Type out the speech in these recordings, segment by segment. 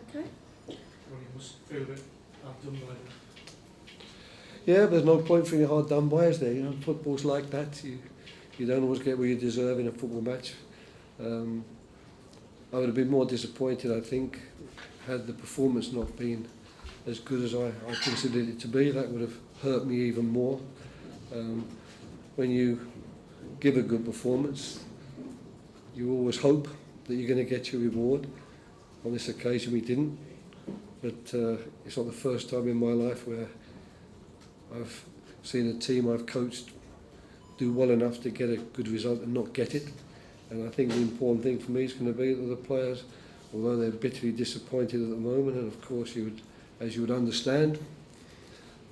Okay. Well, you must feel a bit hard done by that. Yeah, there's no point feeling hard done by, is there? You know, football's like that. You don't always get what you deserve in a football match. I would have been more disappointed, I think, had the performance not been as good as I considered it to be. That would have hurt me even more. When you give a good performance, you always hope that you're going to get your reward. On this occasion we didn't, but it's not the first time in my life where I've seen a team I've coached do well enough to get a good result and not get it. And I think the important thing for me is going to be that the players, although they're bitterly disappointed at the moment, and of course you would, as you would understand,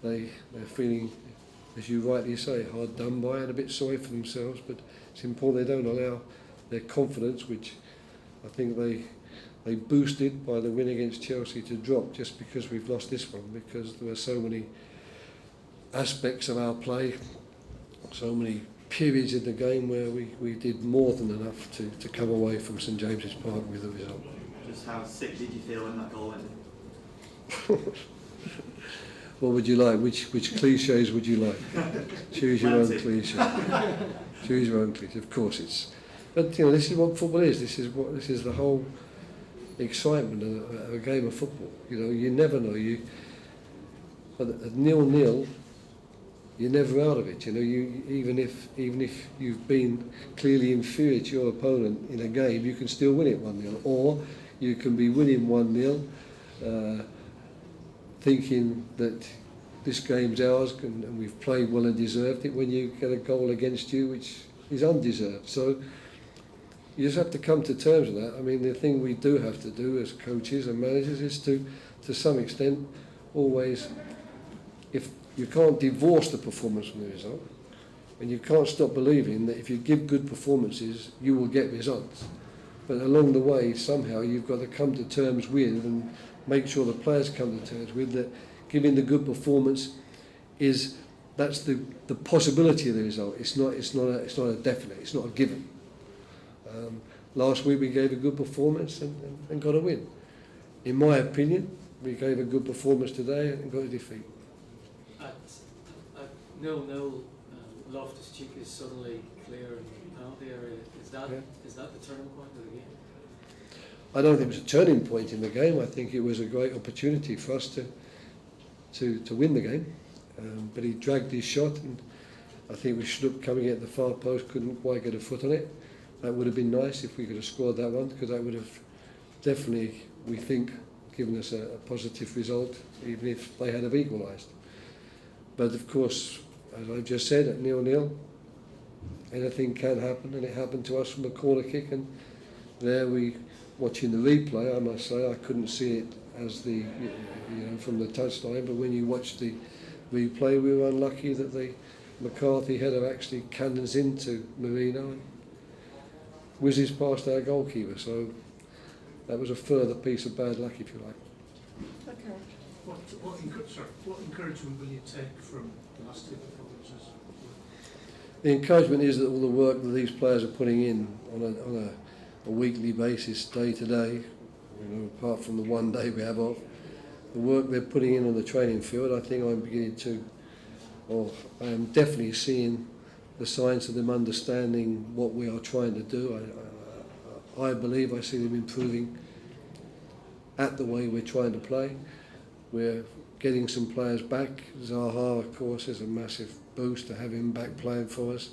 they're feeling, as you rightly say, hard done by and a bit sorry for themselves, but it's important they don't allow their confidence, which I think they boosted by the win against Chelsea, to drop just because we've lost this one, because there were so many aspects of our play, so many periods in the game where we did more than enough to come away from St James's Park with a result. Just how sick did you feel when that goal went in? What would you like? Which cliches would you like? Choose your own cliche. Choose your own cliche. Of course it's. But you know, this is what football is. This is the whole excitement of a game of football. You know, you never know. But at 0-0, you're never out of it. You know, even if you've been clearly inferior to your opponent in a game, you can still win it 1-0, or you can be winning 1-0, thinking that this game's ours and we've played well and deserved it, when you get a goal against you which is undeserved. So you just have to come to terms with that. I mean, the thing we do have to do as coaches and managers is to some extent, always, if you can't divorce the performance from the result, and you can't stop believing that if you give good performances, you will get results. But along the way, somehow you've got to come to terms with, and make sure the players come to terms with, that giving the good performance that's the possibility of the result. It's not a definite. It's not a given. Last week we gave a good performance and got a win. In my opinion, we gave a good performance today and got a defeat. At 0-0, Loftus-Cheek is suddenly clear in the penalty area. Is that the turning point of the game? I don't think it was a turning point in the game. I think it was a great opportunity for us to win the game. But he dragged his shot, and I think we should have coming at the far post, couldn't quite get a foot on it. That would have been nice if we could have scored that one, because that would have definitely, we think, given us a positive result, even if they had have equalised. But of course, as I've just said, at 0-0, anything can happen, and it happened to us from a corner kick. And there watching the replay, I must say, I couldn't see it as from the touchline, but when you watch the replay, we were unlucky that the McCarthy header actually cannons into Marino and whizzes past our goalkeeper. So that was a further piece of bad luck, if you like. Okay. What encouragement will you take from the last two performances? The encouragement is that all the work that these players are putting in on a weekly basis, day to day, apart from the one day we have off, the work they're putting in on the training field, I think I'm beginning to, or I am definitely seeing the signs of them understanding what we are trying to do. I believe I see them improving at the way we're trying to play. We're getting some players back. Zaha, of course, is a massive boost to have him back playing for us.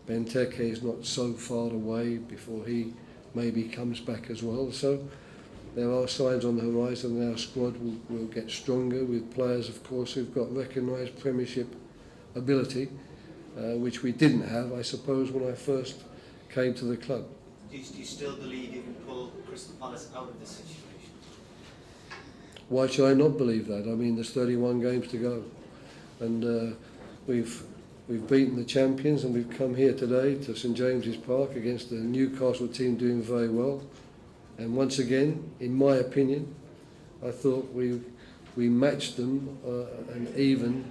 Benteke is not so far away before he maybe comes back as well. So there are signs on the horizon, and our squad will get stronger with players, of course, who've got recognised Premiership ability, which we didn't have, I suppose, when I first came to the club. Do you still believe you can pull Crystal Palace out of this situation? Why should I not believe that? I mean, there's 31 games to go, and we've beaten the champions, and we've come here today to St James's Park against the Newcastle team doing very well. And once again, in my opinion, I thought we matched them, and even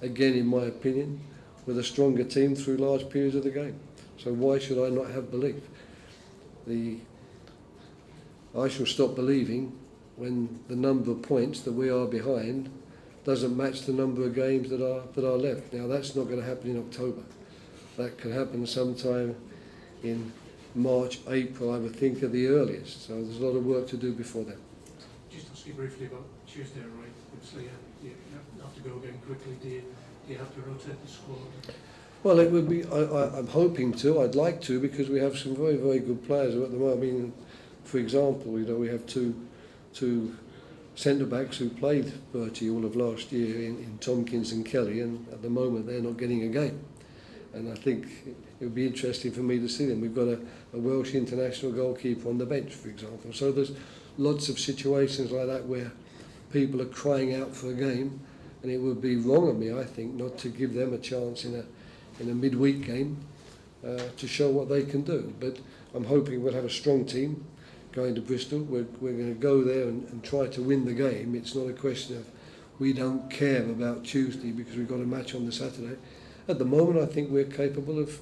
again, in my opinion, with a stronger team through large periods of the game. So why should I not have belief? I shall stop believing when the number of points that we are behind doesn't match the number of games that are left. Now that's not going to happen in October. That can happen sometime in March, April, I would think, at the earliest. So there's a lot of work to do before then. Just ask you briefly about Tuesday, Roy. Obviously, you have to go again quickly. Do you have to rotate the squad? Well, it would be. I'm hoping to. I'd like to, because we have some very, very good players at the moment. I mean, for example, we have two centre backs who played virtually all of last year in Tompkins and Kelly, and at the moment they're not getting a game. And I think it would be interesting for me to see them. We've got a Welsh international goalkeeper on the bench, for example. So there's lots of situations like that where people are crying out for a game, and it would be wrong of me, I think, not to give them a chance in a midweek game to show what they can do. But I'm hoping we'll have a strong team going to Bristol. We're going to go there and try to win the game. It's not a question of we don't care about Tuesday because we've got a match on the Saturday. At the moment, I think we're capable of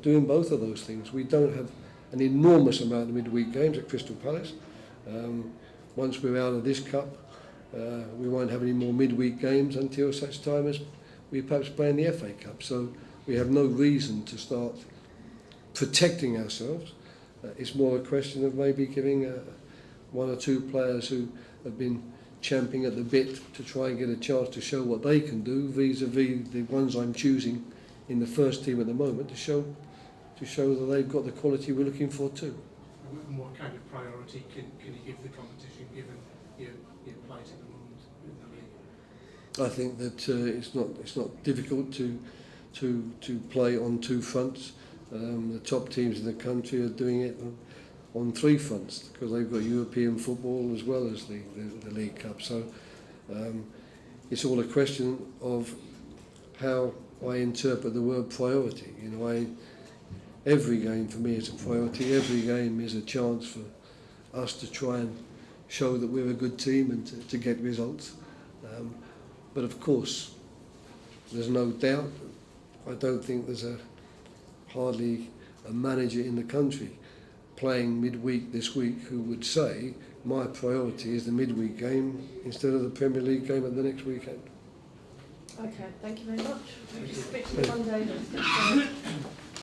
doing both of those things. We don't have an enormous amount of midweek games at Crystal Palace. Once we're out of this cup, we won't have any more midweek games until such time as we perhaps play in the FA Cup. So we have no reason to start protecting ourselves. It's more a question of maybe giving one or two players who have been champing at the bit to try and get a chance to show what they can do vis-a-vis the ones I'm choosing in the first team at the moment to show that they've got the quality we're looking for too. And what kind of priority can you give the competition given your plight at the moment in the league? I think that it's not difficult to play on two fronts. The top teams in the country are doing it on three fronts because they've got European football as well as the League Cup. So it's all a question of how I interpret the word priority. You know, every game for me is a priority. Every game is a chance for us to try and show that we're a good team and to get results. But of course, there's no doubt. I don't think there's hardly a manager in the country playing midweek this week who would say my priority is the midweek game instead of the Premier League game at the next weekend. Okay, thank you very much. We'll just speak to you one day.